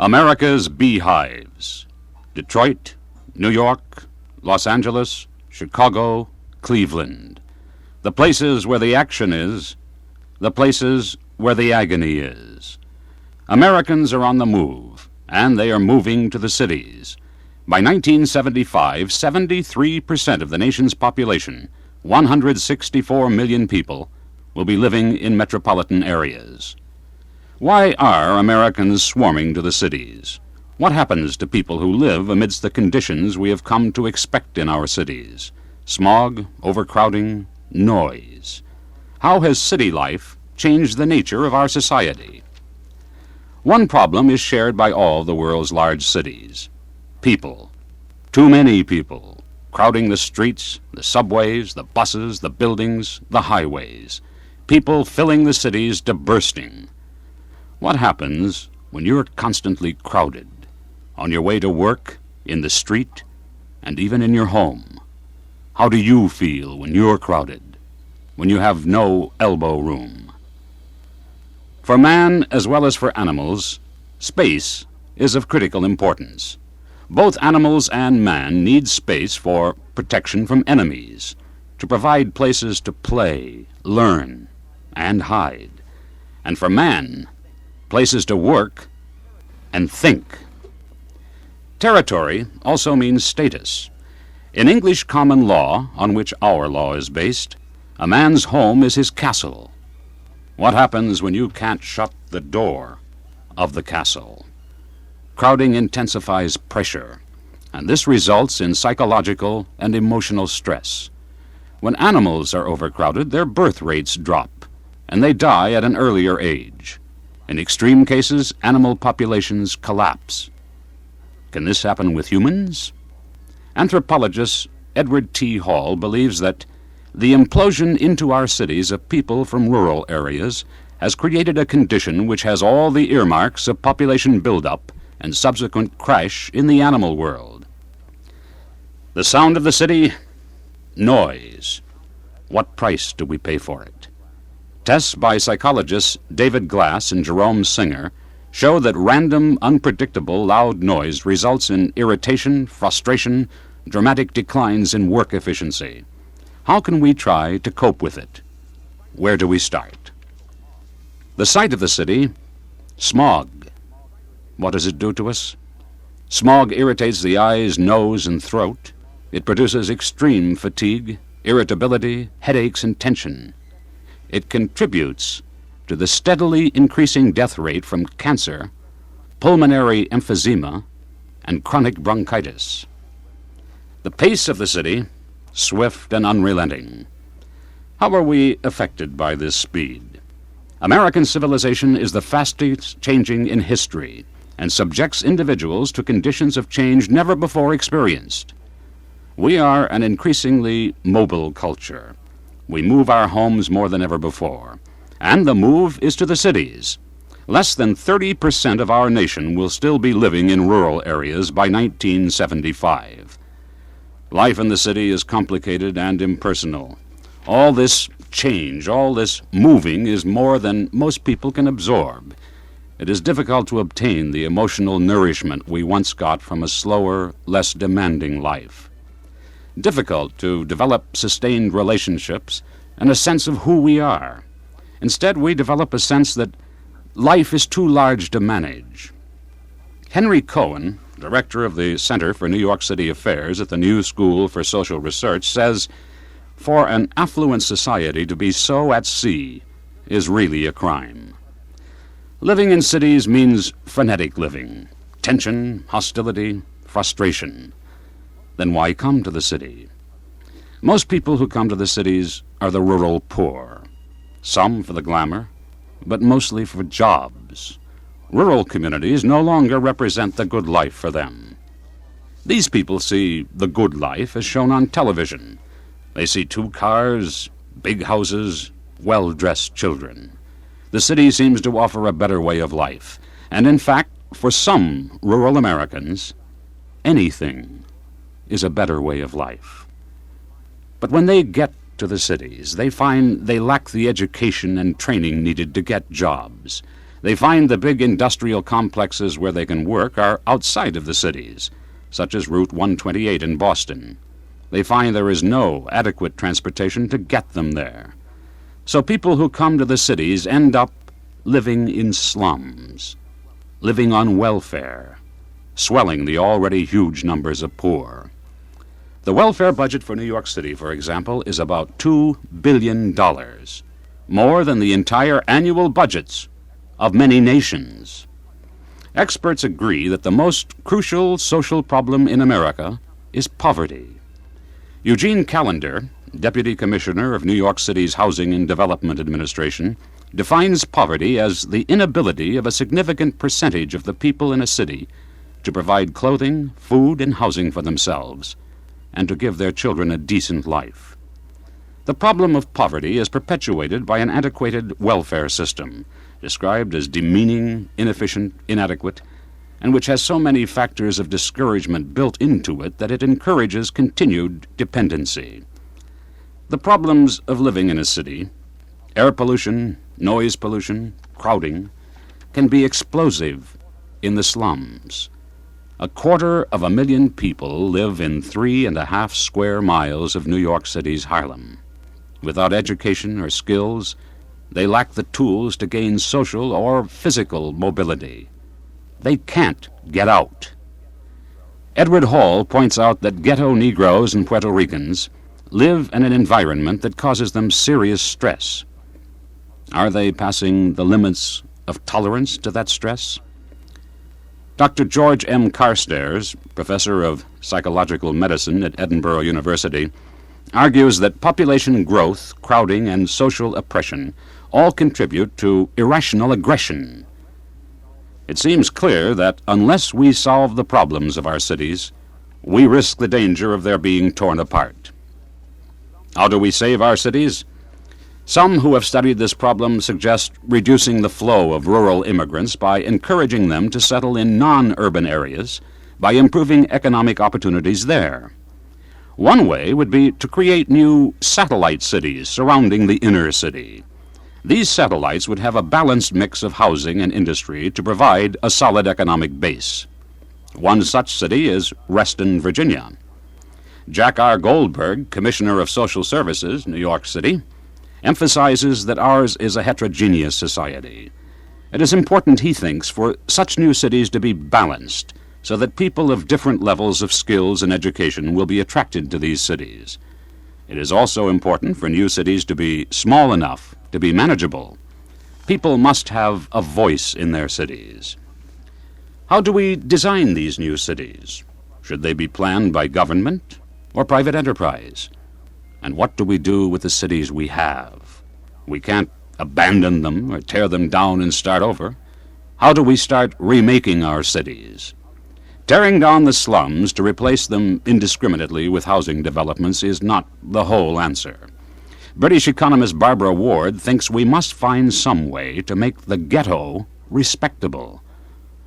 America's beehives. Detroit, New York, Los Angeles, Chicago, Cleveland. The places where the action is, the places where the agony is. Americans are on the move, and they are moving to the cities. By 1975, 73% of the nation's population, 164 million people, will be living in metropolitan areas. Why are Americans swarming to the cities? What happens to people who live amidst the conditions we have come to expect in our cities? Smog, overcrowding, noise. How has city life changed the nature of our society? One problem is shared by all the world's large cities. People. Too many people, crowding the streets, the subways, the buses, the buildings, the highways. People filling the cities to bursting. What happens when you're constantly crowded, on your way to work, in the street, and even in your home? How do you feel when you're crowded, when you have no elbow room? For man, as well as for animals, space is of critical importance. Both animals and man need space for protection from enemies, to provide places to play, learn, and hide. And for man, places to work and think. Territory also means status. In English common law, on which our law is based, a man's home is his castle. What happens when you can't shut the door of the castle? Crowding intensifies pressure, and this results in psychological and emotional stress. When animals are overcrowded, their birth rates drop, and they die at an earlier age. In extreme cases, animal populations collapse. Can this happen with humans? Anthropologist Edward T. Hall believes that the implosion into our cities of people from rural areas has created a condition which has all the earmarks of population buildup and subsequent crash in the animal world. The sound of the city? Noise. What price do we pay for it? Tests by psychologists David Glass and Jerome Singer show that random, unpredictable, loud noise results in irritation, frustration, dramatic declines in work efficiency. How can we try to cope with it? Where do we start? The sight of the city, smog. What does it do to us? Smog irritates the eyes, nose, and throat. It produces extreme fatigue, irritability, headaches, and tension. It contributes to the steadily increasing death rate from cancer, pulmonary emphysema, and chronic bronchitis. The pace of the city, swift and unrelenting. How are we affected by this speed? American civilization is the fastest changing in history and subjects individuals to conditions of change never before experienced. We are an increasingly mobile culture. We move our homes more than ever before, and the move is to the cities. Less than 30% of our nation will still be living in rural areas by 1975. Life in the city is complicated and impersonal. All this change, all this moving is more than most people can absorb. It is difficult to obtain the emotional nourishment we once got from a slower, less demanding life. Difficult to develop sustained relationships and a sense of who we are. Instead, we develop a sense that life is too large to manage. Henry Cohen, director of the Center for New York City Affairs at the New School for Social Research, says, "For an affluent society to be so at sea is really a crime." Living in cities means frenetic living, tension, hostility, frustration. Then why come to the city? Most people who come to the cities are the rural poor. Some for the glamour, but mostly for jobs. Rural communities no longer represent the good life for them. These people see the good life as shown on television. They see 2 cars, big houses, well-dressed children. The city seems to offer a better way of life, and in fact, for some rural Americans, anything is a better way of life. But when they get to the cities, they find they lack the education and training needed to get jobs. They find the big industrial complexes where they can work are outside of the cities, such as Route 128 in Boston. They find there is no adequate transportation to get them there. So people who come to the cities end up living in slums, living on welfare, swelling the already huge numbers of poor. The welfare budget for New York City, for example, is about $2 billion, more than the entire annual budgets of many nations. Experts agree that the most crucial social problem in America is poverty. Eugene Callender, Deputy Commissioner of New York City's Housing and Development Administration, defines poverty as the inability of a significant percentage of the people in a city to provide clothing, food, and housing for themselves, and to give their children a decent life. The problem of poverty is perpetuated by an antiquated welfare system, described as demeaning, inefficient, inadequate, and which has so many factors of discouragement built into it that it encourages continued dependency. The problems of living in a city, air pollution, noise pollution, crowding, can be explosive in the slums. 250,000 people live in 3.5 square miles of New York City's Harlem. Without education or skills, they lack the tools to gain social or physical mobility. They can't get out. Edward Hall points out that ghetto Negroes and Puerto Ricans live in an environment that causes them serious stress. Are they passing the limits of tolerance to that stress? Dr. George M. Carstairs, professor of psychological medicine at Edinburgh University, argues that population growth, crowding, and social oppression all contribute to irrational aggression. It seems clear that unless we solve the problems of our cities, we risk the danger of their being torn apart. How do we save our cities? Some who have studied this problem suggest reducing the flow of rural immigrants by encouraging them to settle in non-urban areas, by improving economic opportunities there. One way would be to create new satellite cities surrounding the inner city. These satellites would have a balanced mix of housing and industry to provide a solid economic base. One such city is Reston, Virginia. Jack R. Goldberg, Commissioner of Social Services, New York City, emphasizes that ours is a heterogeneous society. It is important, he thinks, for such new cities to be balanced so that people of different levels of skills and education will be attracted to these cities. It is also important for new cities to be small enough to be manageable. People must have a voice in their cities. How do we design these new cities? Should they be planned by government or private enterprise? And what do we do with the cities we have? We can't abandon them or tear them down and start over. How do we start remaking our cities? Tearing down the slums to replace them indiscriminately with housing developments is not the whole answer. British economist Barbara Ward thinks we must find some way to make the ghetto respectable.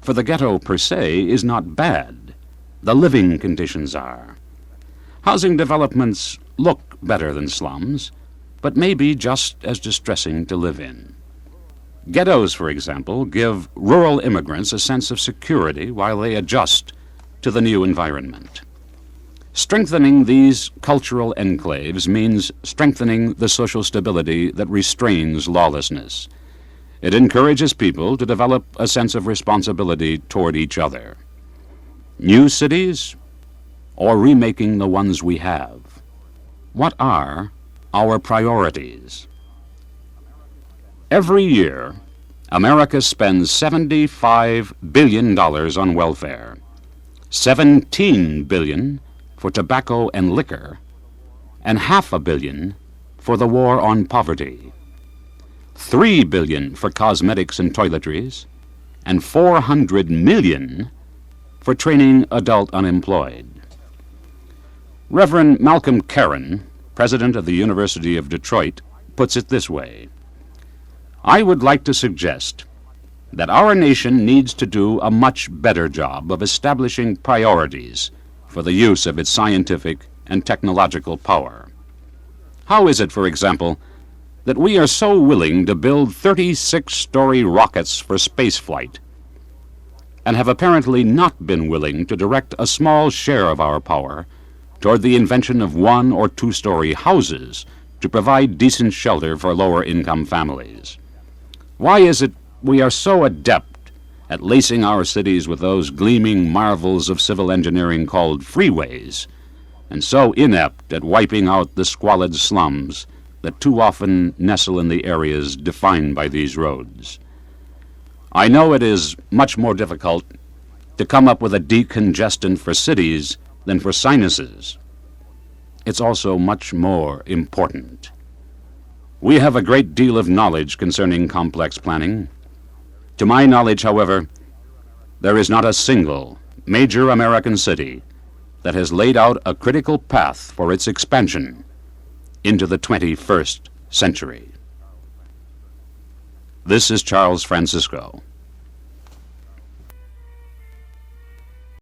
For the ghetto per se is not bad. The living conditions are. Housing developments look better than slums, but may be just as distressing to live in. Ghettos, for example, give rural immigrants a sense of security while they adjust to the new environment. Strengthening these cultural enclaves means strengthening the social stability that restrains lawlessness. It encourages people to develop a sense of responsibility toward each other. New cities or remaking the ones we have? What are our priorities? Every year, America spends $75 billion on welfare, $17 billion for tobacco and liquor, and $500 million for the war on poverty, $3 billion for cosmetics and toiletries, and $400 million for training adult unemployed. Reverend Malcolm Caron, president of the University of Detroit, puts it this way: I would like to suggest that our nation needs to do a much better job of establishing priorities for the use of its scientific and technological power. How is it, for example, that we are so willing to build 36-story rockets for spaceflight, and have apparently not been willing to direct a small share of our power toward the invention of 1- or 2-story houses to provide decent shelter for lower-income families? Why is it we are so adept at lacing our cities with those gleaming marvels of civil engineering called freeways, and so inept at wiping out the squalid slums that too often nestle in the areas defined by these roads? I know it is much more difficult to come up with a decongestant for cities than for sinuses. It's also much more important. We have a great deal of knowledge concerning complex planning. To my knowledge, however, there is not a single major American city that has laid out a critical path for its expansion into the 21st century. This is Charles Francisco.